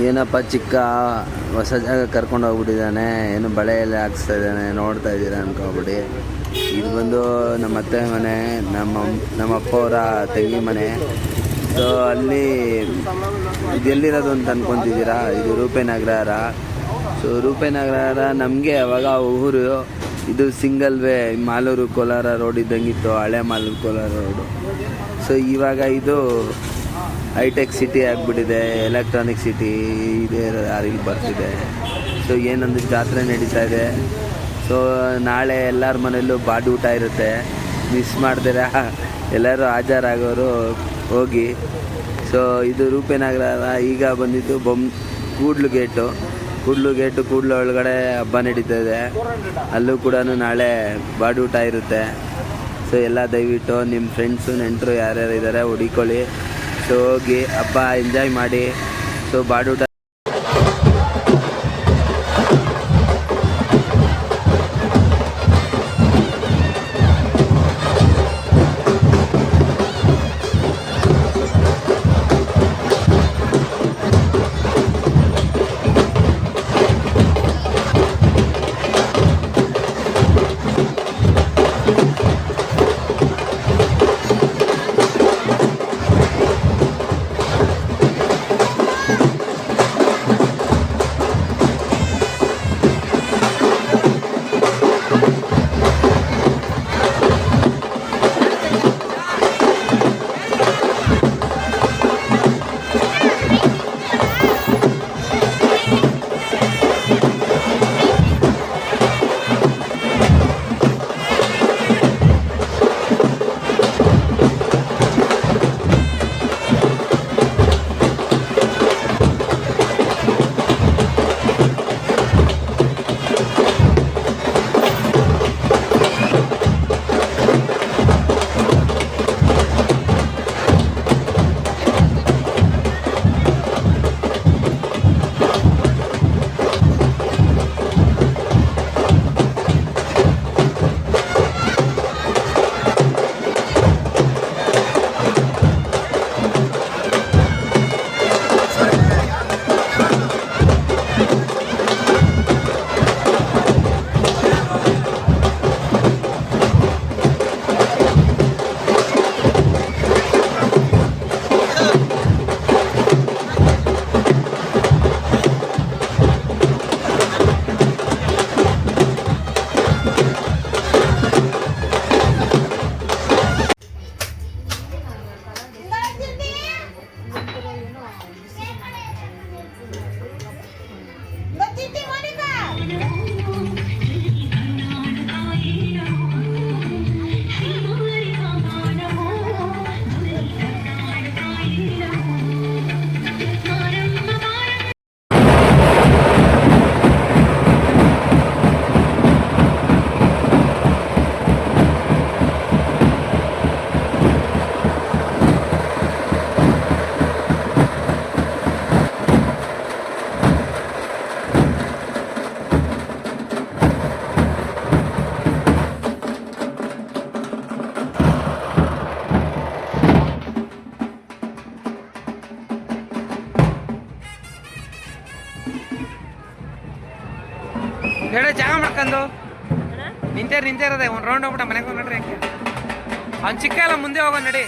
ಏನಪ್ಪ ಚಿಕ್ಕ ಹೊಸ ಜಾಗ ಕರ್ಕೊಂಡು ಹೋಗ್ಬಿಟ್ಟಿದ್ದಾನೆ, ಏನು ಬಳೆ ಎಲ್ಲ ಹಾಕ್ಸ್ತಾ ಇದ್ದಾನೆ, ನೋಡ್ತಾ ಇದ್ದೀರಾ ಅನ್ಕೋಬಿಡಿ. ಇದು ಬಂದು ನಮ್ಮ ಅತ್ತೆ ಮನೆ, ನಮ್ಮಪ್ಪ ಅವರ ತಂಗಿ ಮನೆ. ಸೊ ಅಲ್ಲಿ ಇದು ಎಲ್ಲಿರೋದು ಅಂತ ಅಂದ್ಕೊತಿದ್ದೀರಾ, ಇದು ರೂಪೇನಗರ. ಸೊ ರೂಪೇನಗರ ನಮಗೆ ಅವಾಗ ಊರು ಇದು single way Malur Kolar road ಇದ್ದಂಗಿತ್ತು, ಹಳೆ ಮಾಲೂರು ಕೋಲಾರ ರೋಡು. ಸೊ ಇವಾಗ ಇದು ಹೈಟೆಕ್ ಸಿಟಿ ಆಗಿಬಿಟ್ಟಿದೆ, ಎಲೆಕ್ಟ್ರಾನಿಕ್ ಸಿಟಿ ಇದೆ ಯಾರಿಗೆ ಬರ್ತಿದೆ. ಸೊ ಏನೊಂದು ಜಾತ್ರೆ ನಡೀತಾ ಇದೆ. ಸೊ ನಾಳೆ ಎಲ್ಲರ ಮನೆಯಲ್ಲೂ ಬಾಡೂಟ ಇರುತ್ತೆ, ಮಿಸ್ ಮಾಡ್ದಿರ ಎಲ್ಲರೂ ಹಾಜರಾಗೋರು ಹೋಗಿ. ಸೊ ಇದು ರೂಪೇನಗರ. ಈಗ ಬಂದಿದ್ದು ಕೂಡ್ಲು ಗೇಟು ಕೂಡ್ಲು ಒಳಗಡೆ ಹಬ್ಬ ನಡೀತಾ ಇದೆ. ಅಲ್ಲೂ ಕೂಡ ನಾಳೆ ಬಾಡೂಟ ಇರುತ್ತೆ. ಸೊ ಎಲ್ಲ ದಯವಿಟ್ಟು ನಿಮ್ಮ ಫ್ರೆಂಡ್ಸು ನೆಂಟರು ಯಾರ್ಯಾರು ಇದ್ದಾರೆ ಹುಡುಕೊಳ್ಳಿ. ಸೊ ಹೋಗಿ ಹಬ್ಬ ಎಂಜಾಯ್ ಮಾಡಿ. ಸೊ ಬಾಡೂಟ ಹೇಳೋ ಜಾಗ ಮಾಡ್ಕೊಂಡು ನಿಂತೇರದೆ ಒಂದು ರೌಂಡ್ ಹೋಗ್ಬಿಟ್ಟ ಮನೆಗೆ ಹೋಗಿ ನೋಡ್ರಿ. ಹೆಂಗೆ ಅವ್ನು ಚಿಕ್ಕ ಎಲ್ಲ ಮುಂದೆ ಹೋಗೋ ನಡಿ.